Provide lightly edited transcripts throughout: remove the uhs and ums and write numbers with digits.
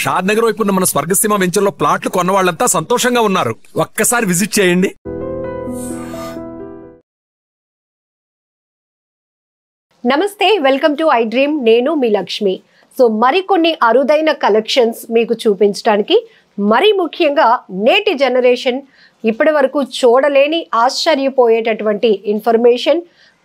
షాద్ నగర్ వైపు ఉన్న మన స్వర్గసీమ వెంచర్ లో ప్లాట్లు కొన్న వాళ్ళంతా సంతోషంగా ఉన్నారు. ఒక్కసారి విజిట్ చేయండి. నమస్తే, వెల్కమ్ టు ఐ డ్రీమ్. నేను మీ లక్ష్మి. సో మరికొన్ని అరుదైన కలెక్షన్స్ మీకు చూపించడానికి, మరి ముఖ్యంగా నేటి జనరేషన్ ఇప్పటి వరకు చూడలేని ఆశ్చర్యపోయేటటువంటి ఇన్ఫర్మేషన్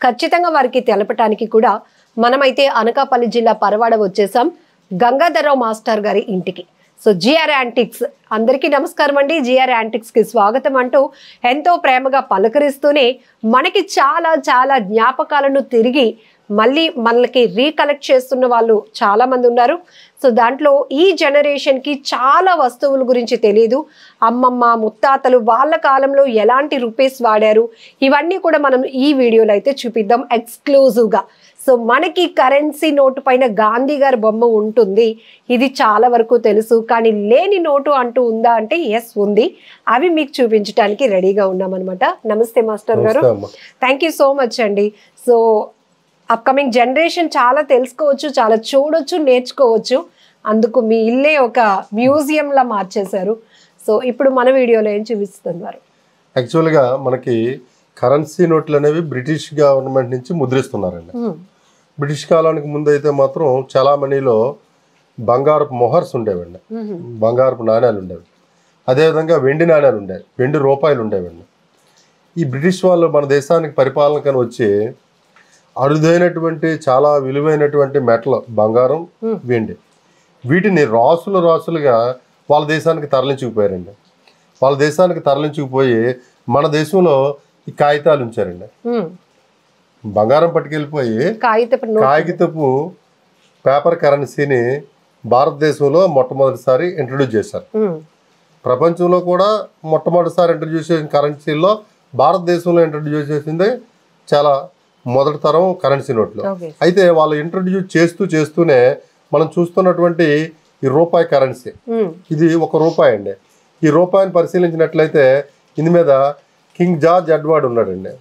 ఖచ్చితంగా వారికి తెలపడానికి కూడా మనమైతే అనకాపల్లి జిల్లా పరవాడ వచ్చేసాం, గంగాధరరావు మాస్టర్ గారి ఇంటికి. సో జిఆర్ యాంటిక్స్, అందరికీ నమస్కారం అండి. జిఆర్ యాంటిక్స్కి స్వాగతం అంటూ ఎంతో ప్రేమగా పలకరిస్తూనే మనకి చాలా చాలా జ్ఞాపకాలను తిరిగి మళ్ళీ మనకి రీకలెక్ట్ చేస్తున్న వాళ్ళు చాలా మంది ఉన్నారు. సో దాంట్లో ఈ జనరేషన్కి చాలా వస్తువుల గురించి తెలియదు. అమ్మమ్మ ముత్తాతలు వాళ్ళ కాలంలో ఎలాంటి రూపీస్ వాడారు, ఇవన్నీ కూడా మనం ఈ వీడియోలో అయితే చూపిద్దాం ఎక్స్క్లూజివ్గా. సో మనకి కరెన్సీ నోటు పైన గాంధీ గారి బొమ్మ ఉంటుంది, ఇది చాలా వరకు తెలుసు. కానీ లేని నోటు అంటూ ఉందా అంటే ఎస్ ఉంది. అవి మీకు చూపించడానికి రెడీగా ఉన్నామన్నమాట. నమస్తే మాస్టర్ గారు, థ్యాంక్ యూ సో మచ్ అండి. సో అప్కమింగ్ జనరేషన్ చాలా తెలుసుకోవచ్చు, చాలా చూడొచ్చు, నేర్చుకోవచ్చు. అందుకు మీ ఇల్లే ఒక మ్యూజియంలా మార్చేశారు. సో ఇప్పుడు మన వీడియోలో ఏం చూపిస్తున్నారు? యాక్చువల్గా మనకి కరెన్సీ నోట్లు అనేవి బ్రిటిష్ గవర్నమెంట్ నుంచి ముద్రిస్తున్నారండి. బ్రిటిష్ కాలానికి ముందు అయితే మాత్రం చలామణిలో బంగారపు మొహర్స్ ఉండేవండి, బంగారపు నాణ్యాలు ఉండేవి. అదేవిధంగా వెండి నాణ్యాలు ఉండేవి, వెండి రూపాయలు ఉండేవండి. ఈ బ్రిటిష్ వాళ్ళు మన దేశానికి పరిపాలనకని వచ్చి అరుదైనటువంటి చాలా విలువైనటువంటి మెటల్ బంగారం, వెండి, వీటిని రాసులుగా వాళ్ళ దేశానికి తరలించుకుపోయారండి. వాళ్ళ దేశానికి తరలించుకుపోయి మన దేశంలో ఈ కాగితాలు ఉంచారండి. బంగారం పట్టుకెళ్ళిపోయి కాగితపు పేపర్ కరెన్సీని భారతదేశంలో మొట్టమొదటిసారి ఇంట్రడ్యూస్ చేశారు. ప్రపంచంలో కూడా మొట్టమొదటిసారి ఇంట్రడ్యూస్ చేసిన కరెన్సీలో భారతదేశంలో ఇంట్రడ్యూస్ చేసింది చాలా మొదటి తరం కరెన్సీ నోట్లు. అయితే వాళ్ళు ఇంట్రడ్యూస్ చేస్తూనే మనం చూస్తున్నటువంటి ఈ రూపాయి కరెన్సీ, ఇది ₹1 అండి. ఈ రూపాయిని పరిశీలించినట్లయితే ఇందు మీద కింగ్ జార్జ్ ఎడ్వర్డ్ ఉన్నాడండి,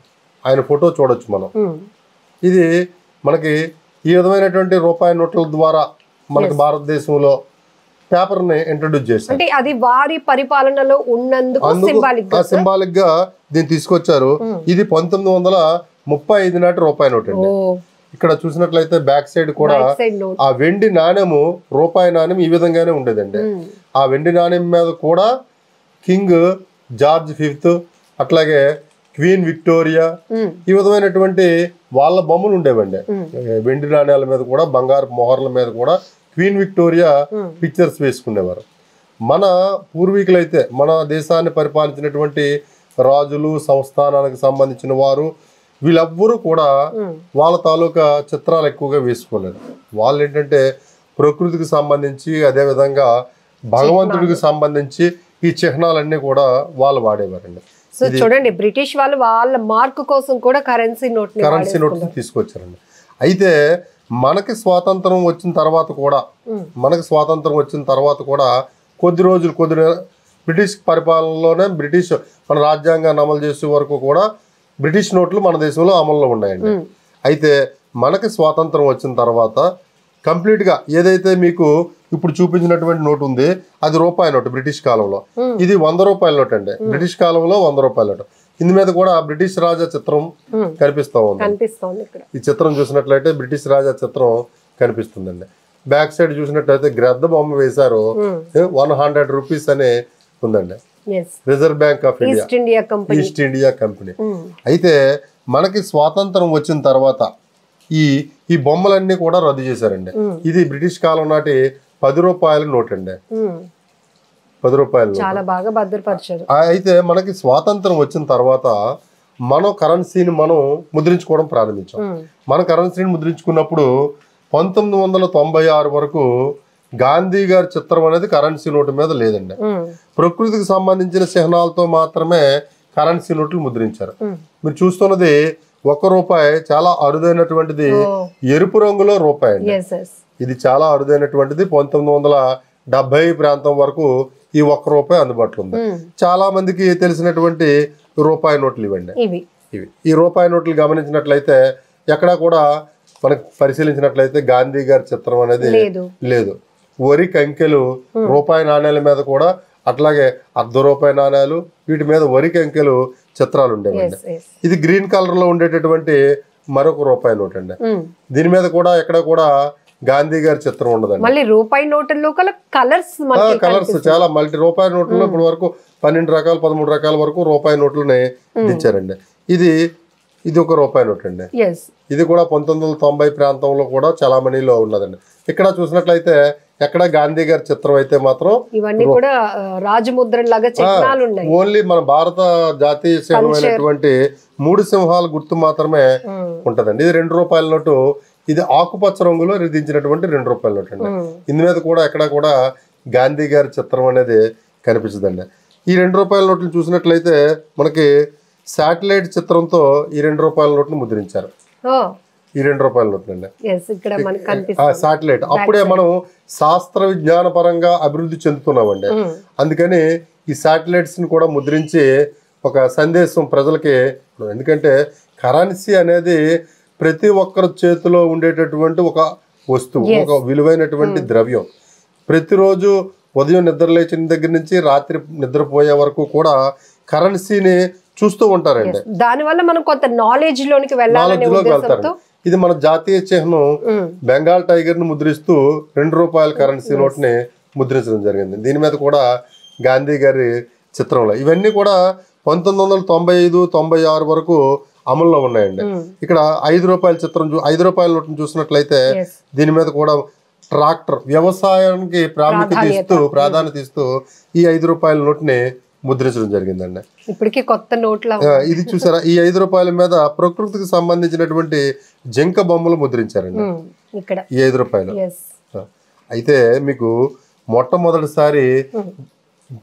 ఆయన ఫోటో చూడొచ్చు మనం. ఇది మనకి ఈ విధమైనటువంటి రూపాయి నోట్ల ద్వారా మనకి భారతదేశంలో పేపర్ ని ఇంట్రడ్యూస్ చేశారు. అంటే అది వారి పరిపాలనలో ఉన్నందుకు సింబాలిక్ గా దీన్ని తీసుకొచ్చారు. ఇది 1935 నాటి రూపాయి నోట్ అండి. ఇక్కడ చూసినట్లయితే బ్యాక్ సైడ్ కూడా ఆ వెండి నాణ్యము, రూపాయి నాణ్యం ఈ విధంగానే ఉండేదండి. ఆ వెండి నాణ్యం మీద కూడా కింగ్ జార్జ్ V, అట్లాగే క్వీన్ విక్టోరియా, ఈ విధమైనటువంటి వాళ్ళ బొమ్మలు ఉండేవండి. వెండి నాణ్యాల మీద కూడా, బంగారు మొహర్ల మీద కూడా క్వీన్ విక్టోరియా పిక్చర్స్ వేసుకునేవారు. మన పూర్వీకులైతే మన దేశాన్ని పరిపాలించినటువంటి రాజులు, సంస్థానానికి సంబంధించిన వారు, వీళ్ళెవ్వరూ కూడా వాళ్ళ తాలూకా చిత్రాలు ఎక్కువగా వేసుకోలేదు. వాళ్ళు ఏంటంటే ప్రకృతికి సంబంధించి, అదేవిధంగా భగవంతుడికి సంబంధించి ఈ చిహ్నాలన్నీ కూడా వాళ్ళు వాడేవారండి. సో చూడండి, బ్రిటిష్ వాళ్ళు వాళ్ళ మార్క్ కోసం కూడా కరెన్సీ నోట్ తీసుకొచ్చారండి. అయితే మనకి స్వాతంత్రం వచ్చిన తర్వాత కూడా కొద్ది రోజులు బ్రిటిష్ పరిపాలనలోనే బ్రిటిష్ మన రాజ్యాంగాన్ని అమలు చేసే వరకు కూడా బ్రిటిష్ నోట్లు మన దేశంలో అమల్లో ఉన్నాయండి. అయితే మనకి స్వాతంత్రం వచ్చిన తర్వాత కంప్లీట్గా ఏదైతే మీకు ఇప్పుడు చూపించినటువంటి నోట్ ఉంది, అది రూపాయి నోటు బ్రిటిష్ కాలంలో. ఇది ₹100 నోట్ అండి, బ్రిటిష్ కాలంలో ₹100 నోటు. ఇందు మీద కూడా బ్రిటిష్ రాజా చిత్రం కనిపిస్తూ ఉంది. ఈ చిత్రం చూసినట్లయితే బ్రిటిష్ రాజా చిత్రం కనిపిస్తుందండి. బ్యాక్ సైడ్ చూసినట్లయితే గ్రద్ద బొమ్మ వేశారు, ₹100 అనే ఉందండి. Reserve bank of India, east India company. అయితే మనకి స్వాతంత్రం వచ్చిన తర్వాత ఈ బొమ్మలన్నీ కూడా రద్దు చేశారండి. ఇది బ్రిటిష్ కాలం నాటి ₹10 నోట్ అండి, ₹10. అయితే మనకి స్వాతంత్రం వచ్చిన తర్వాత మనం కరెన్సీని మనం ముద్రించుకోవడం ప్రారంభించాం. మన కరెన్సీని ముద్రించుకున్నప్పుడు 1996 వరకు గాంధీ గారి చిత్రం అనేది కరెన్సీ నోటు మీద లేదండి. ప్రకృతికి సంబంధించిన చిహ్నాలతో మాత్రమే కరెన్సీ నోట్లు ముద్రించారు. మీరు చూస్తున్నది ₹1 చాలా అరుదైనటువంటిది, ఎరుపు రంగులో రూపాయి అండి. ఇది చాలా అరుదైనటువంటిది. 1970 ప్రాంతం వరకు ఈ ₹1 అందుబాటులో ఉంది. చాలా మందికి తెలిసినటువంటి రూపాయి నోట్లు ఇవ్వండి. ఈ రూపాయి నోట్లు గమనించినట్లయితే ఎక్కడా కూడా మనకు పరిశీలించినట్లయితే గాంధీ గారి చిత్రం అనేది లేదు. వరి కంకెలు రూపాయి నాణ్యాల మీద కూడా, అట్లాగే ₹1 నాణ్యాలు, వీటి మీద వరి కంకెలు చిత్రాలు ఉండేవండి. ఇది గ్రీన్ కలర్ లో ఉండేటటువంటి మరొక రూపాయి నోట్ అండి. దీని మీద కూడా ఎక్కడ కూడా గాంధీ గారి చిత్రం ఉండదండి. మళ్ళీ రూపాయి నోట్లలో కలర్స్ చాలా రూపాయి నోట్లలో ఇప్పటి వరకు 12 రకాలు 13 రకాల వరకు రూపాయి నోట్లని దించారండి. ఇది ఒక రూపాయి నోట్ అండి. ఇది కూడా 1990 ప్రాంతంలో కూడా చలామణిలో ఉన్నదండి. ఇక్కడ చూసినట్లయితే ఎక్కడ గాంధీ గారి చిత్రం అయితే మాత్రం ఇవన్నీ కూడా రాజముద్ర లాగా చిత్రాలు ఉన్నాయి. ఓన్లీ మన భారత జాతీయ సింహమైనటువంటి 3 సింహాల గుర్తు మాత్రమే ఉంటదండి. ఇది ₹2 నోటు. ఇది ఆకుపచ్చ రంగులో దించినటువంటి ₹2 నోట్ అండి. ఇందు మీద కూడా ఎక్కడ కూడా గాంధీ గారి చిత్రం అనేది కనిపించదండి. ఈ ₹2 నోట్లు చూసినట్లయితే మనకి శాటిలైట్ చిత్రంతో ఈ ₹2 నోట్ను ముద్రించారు. ఈ ₹2 నోట్లు అండి శాటిలైట్. అప్పుడే మనం శాస్త్ర విజ్ఞాన పరంగా అభివృద్ధి చెందుతున్నామండి. అందుకని ఈ శాటిలైట్స్ ని కూడా ముద్రించి ఒక సందేశం ప్రజలకి, ఎందుకంటే కరెన్సీ అనేది ప్రతి ఒక్కరి చేతిలో ఉండేటటువంటి ఒక వస్తువు, ఒక విలువైనటువంటి ద్రవ్యం. ప్రతిరోజు ఉదయం నిద్ర లేచిన దగ్గర నుంచి రాత్రి నిద్రపోయే వరకు కూడా కరెన్సీని చూస్తూ ఉంటారండి. దానివల్ల మనం కొంత నాలెడ్జ్ లోకి వెళ్తారు. ఇది మన జాతీయ చిహ్నం బెంగాల్ టైగర్ ను ముద్రిస్తూ ₹2 కరెన్సీ నోట్ ని ముద్రించడం జరిగింది. దీని మీద కూడా గాంధీ గారి చిత్రంలో ఇవన్నీ కూడా 1995-96 వరకు అమల్లో ఉన్నాయండి. ఇక్కడ ₹5 చిత్రం ₹5 నోట్ను చూసినట్లయితే దీని మీద కూడా ట్రాక్టర్ వ్యవసాయానికి ప్రాధాన్యత ఇస్తూ ఈ ₹5 నోట్ని ముద్రించడం జరిగిందండి. ఇప్పటికీ కొత్త నోట్ల ఇది చూసారా, ఈ ₹5 మీద ప్రకృతికి సంబంధించినటువంటి జింక బొమ్మలు ముద్రించారండి ఈ ₹5. అయితే మీకు మొట్టమొదటిసారి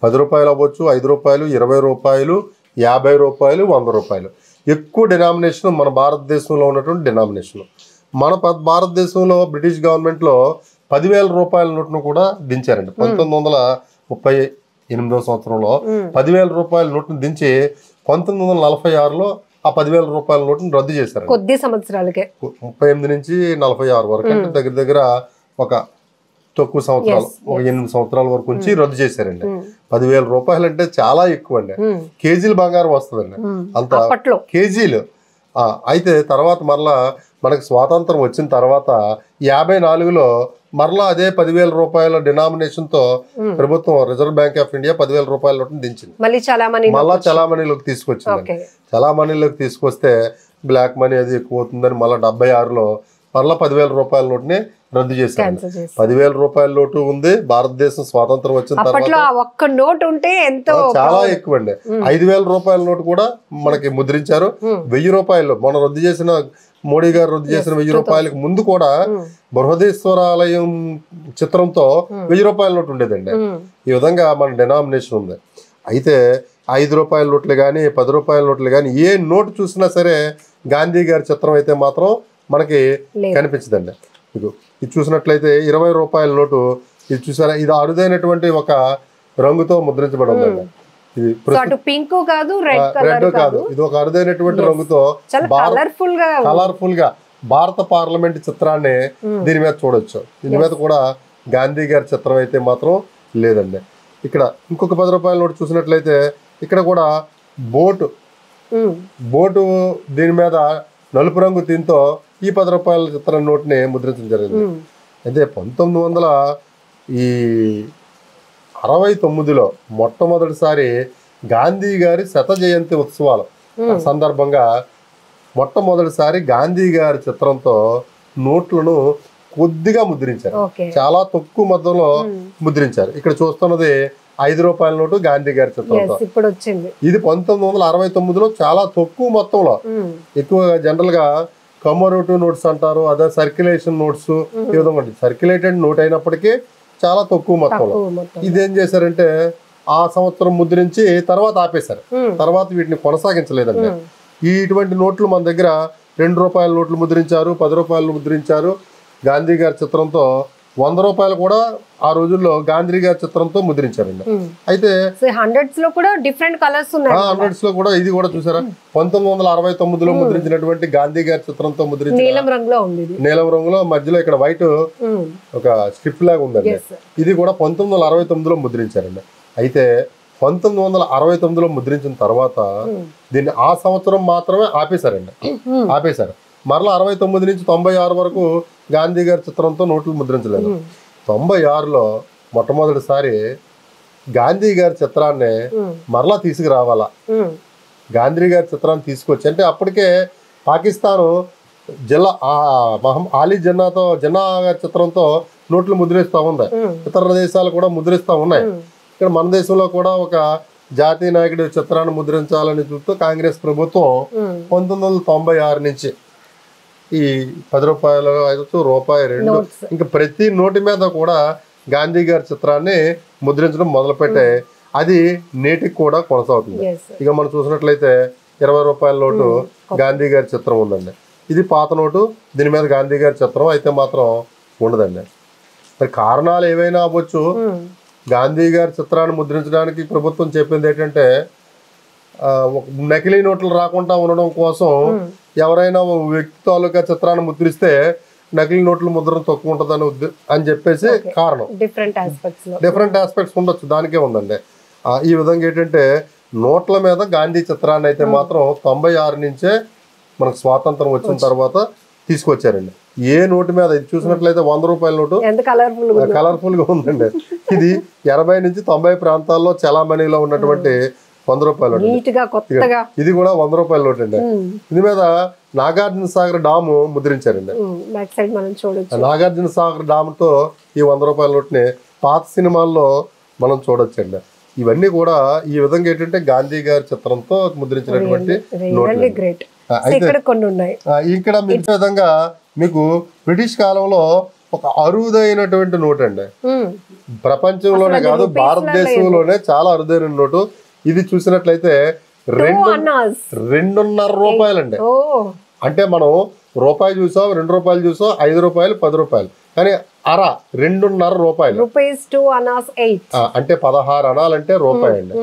₹10 అవ్వచ్చు, ₹5, ₹20, ₹50, ₹100 ఎక్కువ డినామినేషన్ మన భారతదేశంలో ఉన్నటువంటి డినామినేషన్. మన భారతదేశంలో బ్రిటిష్ గవర్నమెంట్ లో ₹10,000 నోట్ను కూడా దించారండి. 1938వ సంవత్సరంలో ₹10,000 నోట్ను దించి 1946లో ఆ ₹10,000 నోట్ను రద్దు చేశారు. కొద్ది సంవత్సరాలకే 38 నుంచి 46 వరకు, అంటే దగ్గర దగ్గర ఒక తక్కువ సంవత్సరాలు, ఒక 8 సంవత్సరాల వరకు ఉంచి రద్దు చేశారండి. ₹10,000 అంటే చాలా ఎక్కువ అండి. కేజీలు బంగారం వస్తుందండి, అంత కేజీలు. అయితే తర్వాత మరలా మనకి స్వాతంత్రం వచ్చిన తర్వాత 54లో మరలా అదే ₹10,000 డినామినేషన్ తో ప్రభుత్వం రిజర్వ్ బ్యాంక్ ఆఫ్ ఇండియా ₹10,000 నోట్ను దించింది. మళ్ళా చలామణిలోకి తీసుకొచ్చింది. చలామణిలోకి తీసుకొస్తే బ్లాక్ మనీ అది ఎక్కువ అవుతుందని మళ్ళీ 76లో మరలా ₹10,000 నోట్ని రద్దు చేశారు. ₹10,000 నోటు ఉంది. భారతదేశం స్వాతంత్రం వచ్చిన తర్వాత ఒక్క నోట్ ఉంటే ఎంతో చాలా ఎక్కువ అండి. ₹5,000 నోటు కూడా మనకి ముద్రించారు. ₹1,000 మన రద్దు చేసిన మోడీ గారు రద్దు చేసిన ₹1,000 ముందు కూడా బృహదేశ్వరాలయం చిత్రంతో ₹1,000 నోటు ఉండేదండి. ఈ విధంగా మన డినామినేషన్ ఉంది. అయితే ₹5 నోట్లు కానీ ₹10 నోట్లు కానీ ఏ నోటు చూసినా సరే గాంధీ గారి చిత్రం అయితే మాత్రం మనకి కనిపించదండి. ఇది చూసినట్లయితే ₹20 నోటు, ఇది చూసారా, ఇది అరుదైనటువంటి ఒక రంగుతో ముద్రించబడి ఉందండి. ఇది పింక్ కాదు, రెడ్ కాదు, ఇది ఒక అరుదైనటువంటి రంగుతో కలర్ఫుల్ గా భారత పార్లమెంట్ చిత్రాన్ని దీని మీద చూడొచ్చు. దీని మీద కూడా గాంధీ గారి చిత్రం అయితే మాత్రం లేదండి. ఇక్కడ ఇంకొక ₹10 నోటు చూసినట్లయితే ఇక్కడ కూడా బోటు దీని మీద నలుపు రంగు దీంతో ఈ ₹10 చిత్రం నోట్ని ముద్రించడం జరిగింది. అయితే 1969లో మొట్టమొదటిసారి గాంధీ గారి 100వ జయంతి ఉత్సవాల సందర్భంగా మొట్టమొదటిసారి గాంధీ గారి చిత్రంతో నోట్లను కొద్దిగా ముద్రించారు. చాలా తక్కువ మొత్తంలో ముద్రించారు. ఇక్కడ చూస్తున్నది ₹5 నోటు గాంధీ గారి చిత్రంతో. ఇది 1969లో చాలా తక్కువ మొత్తంలో, ఎక్కువగా జనరల్ గా కమోరేటివ్ నోట్స్ అంటారు, అదే సర్క్యులేషన్ నోట్స్, ఈ విధంగా సర్క్యులేటెడ్ నోట్ అయినప్పటికీ చాలా తక్కువ మొత్తంలో. ఇదేం చేశారంటే ఆ సంవత్సరం ముద్రించి తర్వాత ఆపేశారు. తర్వాత వీటిని కొనసాగించలేదండి. ఇటువంటి నోట్లు మన దగ్గర ₹2 నోట్లు ముద్రించారు, ₹10 ముద్రించారు గాంధీ గారి చిత్రంతో. 100 రూపాయలు కూడా ఆ రోజుల్లో గాంధీ గారి చిత్రంతో ముద్రించారండి. అయితే హండ్రెడ్స్ లో కూడా డిఫరెంట్ కలర్స్ ఉన్నాయి. హండ్రెడ్స్ లో కూడా ఇది కూడా చూసారా 1969లో ముద్రించినటువంటి గాంధీ గారి చిత్రంతో ముద్రించిన నీలం రంగులో ఉంది. నీలం రంగులో మధ్యలో ఇక్కడ వైట్ ఒక స్ట్రిప్ లాగా ఉందండి. ఇది కూడా 1969లో ముద్రించారండి. అయితే 1969లో ముద్రించిన తర్వాత దీన్ని ఆ సంవత్సరం మాత్రమే ఆపేశారు. మరలా 69 నుంచి 96 వరకు గాంధీ గారి చిత్రంతో నోట్లు ముద్రించలేదు. 96లో మొట్టమొదటిసారి గాంధీ గారి చిత్రాన్ని మరలా తీసుకురావాలా, గాంధీ గారి చిత్రాన్ని తీసుకొచ్చి, అంటే అప్పటికే పాకిస్తాను ఆలీ జిన్నా గారి చిత్రంతో నోట్లు ముద్రిస్తూ ఉంది, ఇతర దేశాలు కూడా ముద్రిస్తూ ఉన్నాయి. ఇక్కడ మన దేశంలో కూడా ఒక జాతీయ నాయకుడి చిత్రాన్ని ముద్రించాలని చూస్తూ కాంగ్రెస్ ప్రభుత్వం 1996 నుంచి ఈ 10 రూపాయలు, 5 రూపాయి, 2 ఇంకా ప్రతి నోటి మీద కూడా గాంధీ గారి చిత్రాన్ని ముద్రించడం మొదలుపెట్టే అది నేటికి కూడా కొనసాగుతుంది. ఇక మనం చూసినట్లయితే 20 రూపాయల నోటు గాంధీ గారి చిత్రం ఉందండి. ఇది పాత నోటు, దీని మీద గాంధీ గారి చిత్రం అయితే మాత్రం ఉండదండి. మరి కారణాలు ఏవైనా అవ్వచ్చు. గాంధీ గారి చిత్రాన్ని ముద్రించడానికి ప్రభుత్వం చెప్పింది ఏంటంటే నకిలీ నోట్లు రాకుండా ఉండడం కోసం ఎవరైనా వ్యక్తి తాలూకా చిత్రాన్ని ముద్రిస్తే నకిలీ నోట్ల ముద్రణ తక్కువ ఉంటుందని అని చెప్పేసి కారణం. డిఫరెంట్ ఆస్పెక్ట్స్ ఉండొచ్చు, దానికే ఉందండి. ఈ విధంగా ఏంటంటే నోట్ల మీద గాంధీ చిత్రాన్ని అయితే మాత్రం 96 నుంచే మనకు స్వాతంత్రం వచ్చిన తర్వాత తీసుకొచ్చారండి. ఏ నోటు మీద ఇది చూసినట్లయితే 100 రూపాయల నోటు కలర్ఫుల్ గా ఉందండి. ఇది 80 నుంచి 90 ప్రాంతాల్లో చలామణిలో ఉన్నటువంటి 100 రూపాయల నోటు. ఇది కూడా 100 రూపాయల నోటు అండి. ఇది మీద నాగార్జున సాగర్ డాము ముద్రించారండి. నాగార్జున సాగర్ డామ్ తో ఈ 100 రూపాయల నోటుని పాత సినిమాల్లో మనం చూడొచ్చండి. ఇవన్నీ కూడా ఈ విధంగా ఏంటంటే గాంధీ గారి చిత్రంతో ముద్రించినటువంటి నోట్లు. ఇక్కడ మిగతా విధంగా మీకు బ్రిటిష్ కాలంలో ఒక అరుదైనటువంటి నోట్ అండి, ప్రపంచంలోనే కాదు భారతదేశంలోనే చాలా అరుదైన నోటు. ఇది చూసినట్లయితే 2.5 రూపాయలండి. అంటే మనం రూపాయి చూసాం, 2 రూపాయలు చూసాం, 5 రూపాయలు, 10 రూపాయలు, కానీ 2.5 రూపాయలు అంటే 16 అనాలంటే రూపాయి అండి.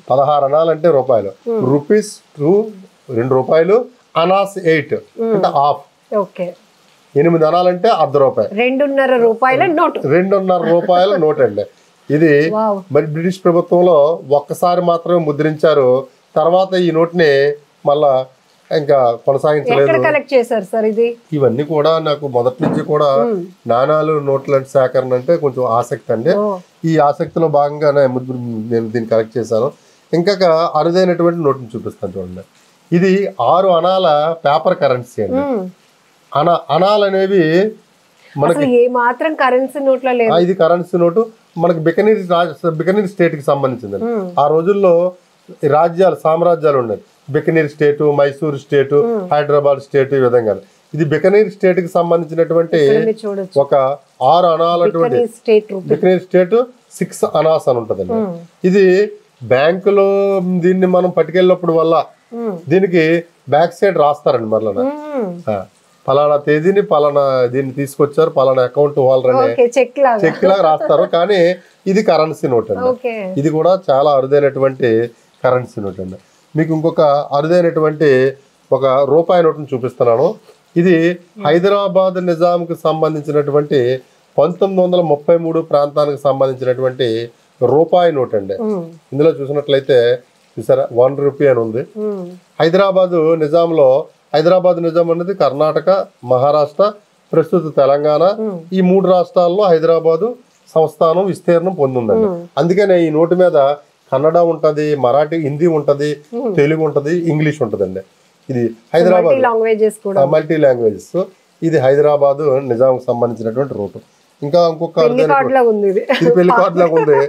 16 అనాలంటే రూపాయలు. రూపీస్ 2 రూపాయలు, అనాస్ 8 అంటే హాఫ్. 8 అనాలంటే అర్ధ రూపాయి. 2.5 రూపాయల నోటు. 2.5 రూపాయల నోట్ అండి. ఇది మరి బ్రిటిష్ ప్రభుత్వంలో ఒక్కసారి మాత్రమే ముద్రించారు. తర్వాత ఈ నోట్ని మళ్ళా ఇంకా కొనసాగించలేదు. ఇవన్నీ కూడా నాకు మొదటి నుంచి కూడా నాణాలు నోట్ల సేకరణ అంటే కొంచెం ఆసక్తి అండి. ఈ ఆసక్తిలో భాగంగానే నేను దీన్ని కలెక్ట్ చేశాను. ఇంకా అరుదైనటువంటి నోట్ని చూపిస్తాను చూడండి. ఇది 6 అనాల పేపర్ కరెన్సీ అండి. అనాలు అనేవి మనకి ఇది కరెన్సీ నోటు. మనకి బికనీర్ స్టేట్ కి సంబంధించింది. ఆ రోజుల్లో రాజ్యాలు, సామ్రాజ్యాలు ఉన్నాయి. బికనీర్ స్టేటు, మైసూర్ స్టేటు, హైదరాబాద్ స్టేట్, ఈ విధంగా. ఇది బికనీర్ స్టేట్ కి సంబంధించినటువంటి ఒక 6 అనాలటువంటి బికనీర్ స్టేట్ 6 అనాస్ అని ఉంటదండి. ఇది బ్యాంకులో దీన్ని మనం పట్టుకెళ్ళినప్పుడు వల్ల దీనికి బ్యాక్ సైడ్ రాస్తారండి. మరలా పలానా తేదీని పలానా దీన్ని తీసుకొచ్చారు, పలానా అకౌంట్ వాళ్ళని చెక్ లాగా రాస్తారు. కానీ ఇది కరెన్సీ నోట్ అండి. ఇది కూడా చాలా అరుదైనటువంటి కరెన్సీ నోట్ అండి. మీకు ఇంకొక అరుదైనటువంటి ఒక రూపాయి నోట్ని చూపిస్తున్నాను. ఇది హైదరాబాద్ నిజాంకి సంబంధించినటువంటి 1933 ప్రాంతానికి సంబంధించినటువంటి రూపాయి నోట్ అండి. ఇందులో చూసినట్లయితే చూసారా 1 రూపీ అని ఉంది. హైదరాబాద్ నిజాం అనేది కర్ణాటక, మహారాష్ట్ర, ప్రస్తుత తెలంగాణ, ఈ 3 రాష్ట్రాల్లో హైదరాబాదు సంస్థానం విస్తీర్ణం పొందిందండి. అందుకనే ఈ నోటు మీద కన్నడ ఉంటది, మరాఠీ, హిందీ ఉంటది, తెలుగు ఉంటది, ఇంగ్లీష్ ఉంటదండి. ఇది హైదరాబాద్ మల్టీ లాంగ్వేజెస్. ఇది హైదరాబాద్ నిజాంకి సంబంధించినటువంటి రూటు. ఇంకా ఇంకొక ఇది పెళ్లి కార్డు లాగా ఉంది.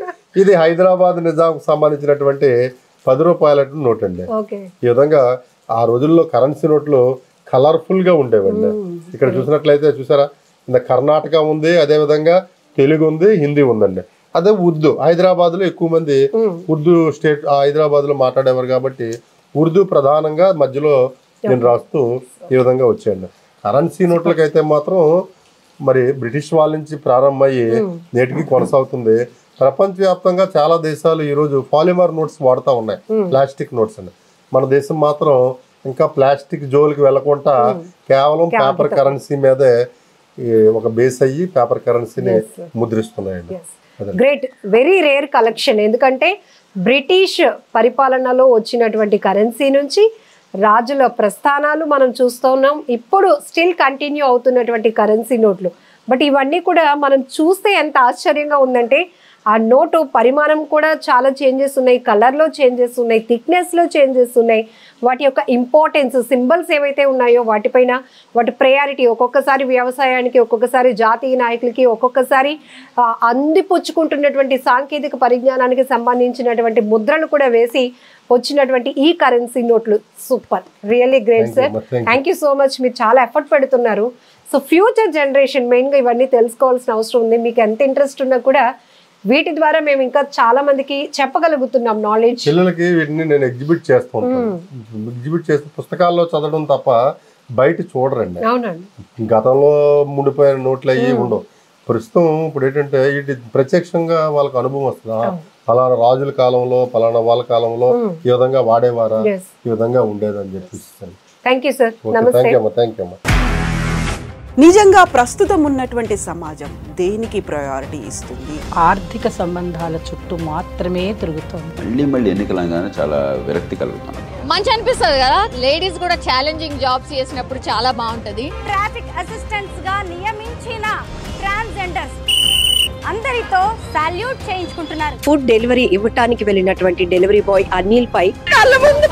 ఇది హైదరాబాద్ నిజాంకి సంబంధించినటువంటి 10 రూపాయల నోట్ అండి. ఈ విధంగా ఆ రోజుల్లో కరెన్సీ నోట్లు కలర్ఫుల్ గా ఉండేవండి. ఇక్కడ చూసినట్లయితే చూసారా, కర్ణాటక ఉంది, అదే విధంగా తెలుగు ఉంది, హిందీ ఉందండి. అదే ఉర్దూ, హైదరాబాద్ లో ఎక్కువ మంది ఉర్దూ స్టేట్ హైదరాబాద్ లో మాట్లాడేవారు కాబట్టి ఉర్దూ ప్రధానంగా మధ్యలో నేను రాస్తూ ఈ విధంగా వచ్చాయండి. కరెన్సీ నోట్లకైతే మాత్రం మరి బ్రిటిష్ వాళ్ళ నుంచి ప్రారంభమయ్యి నేటికి కొనసాగుతుంది. ప్రపంచవ్యాప్తంగా చాలా దేశాలు ఈరోజు పాలిమర్ నోట్స్ వాడుతూ ఉన్నాయి, ప్లాస్టిక్ నోట్స్ అని. మన దేశం మాత్రం ఇంకా ప్లాస్టిక్ జోలికి వెళ్లకుండా కేవలం పేపర్ కరెన్సీ మీదే ఒక బేస్ అయ్యి పేపర్ కరెన్సీని ముద్రిస్తున్నాయండి. Great, very rare collection. ఎందుకంటే బ్రిటిష్ పరిపాలనలో వచ్చినటువంటి కరెన్సీ నుంచి రాజుల ప్రస్థానాలు మనం చూస్తున్నాం. ఇప్పుడు స్టిల్ కంటిన్యూ అవుతున్నటువంటి కరెన్సీ నోట్లు. బట్ ఇవన్నీ కూడా మనం చూస్తే ఎంత ఆశ్చర్యంగా ఉందంటే ఆ నోటు పరిమాణం కూడా చాలా చేంజెస్ ఉన్నాయి, కలర్లో చేంజెస్ ఉన్నాయి, థిక్నెస్లో చేంజెస్ ఉన్నాయి. వాటి యొక్క ఇంపార్టెన్స్, సింబల్స్ ఏవైతే ఉన్నాయో వాటిపైన వాటి ప్రయారిటీ, ఒక్కొక్కసారి వ్యవసాయానికి, ఒక్కొక్కసారి జాతీయ నాయకులకి, ఒక్కొక్కసారి అందిపుచ్చుకుంటున్నటువంటి సాంకేతిక పరిజ్ఞానానికి సంబంధించినటువంటి ముద్రలు కూడా వేసి వచ్చినటువంటి ఈ కరెన్సీ నోట్లు super, really great sir. Thank you so much. మీరు చాలా ఎఫర్ట్ పెడుతున్నారు. సో ఫ్యూచర్ జనరేషన్ మెయిన్గా ఇవన్నీ తెలుసుకోవాల్సిన అవసరం ఉంది. మీకు ఎంత ఇంట్రెస్ట్ ఉన్నా కూడా వీటి ద్వారా మేము ఇంకా చాలా మందికి చెప్పగలుగుతున్నాం నాలెడ్జ్. పిల్లలకి వీటిని నేను ఎగ్జిబిట్ చేస్తూ ఉంటాను. ఎగ్జిబిట్ చేస్తే పుస్తకాల్లో చదవడం తప్ప బయట చూడరండి. అవునండి. గతంలో ముడిపోయిన నోట్లు అయ్యి ఉండవు. ప్రస్తుతం ఇప్పుడు ఏంటంటే ఇది ప్రత్యక్షంగా వాళ్ళకి అనుభవం వస్తుందా, ఫలానా రాజుల కాలంలో ఫలానా వాళ్ళ కాలంలో ఈ విధంగా వాడేవారా, ఈ విధంగా ఉండేదని చెప్పి. Thank you sir. Thank you అమ్మా. థ్యాంక్ యూ అమ్మా. నిజంగా ప్రస్తుతం ఉన్నటువంటి సమాజం దేనికి ప్రయారిటీ ఇస్తుంది? ఆర్థిక సంబంధాల చుట్టూ మాత్రమే తిరుగుతోంది. మళ్ళీ ఎన్నికలంగానే చాలా విరక్తి కలుగుతున్నాం. మంచి అనిపిస్తుంది కదా, లేడీస్ కూడా ఛాలెంజింగ్ జాబ్స్ చేసినప్పుడు చాలా బాగుంటది. ట్రాఫిక్ అసిస్టెంట్స్ గా నియమించిన ట్రాన్స్జెండర్స్ అందరితో సాల్యూట్ చేయించుకుంటున్నారు. ఫుడ్ డెలివరీ ఇవ్వటానికి వెళ్ళినటువంటి డెలివరీ బాయ్ అనిల్ పై కళ్ళ ముందు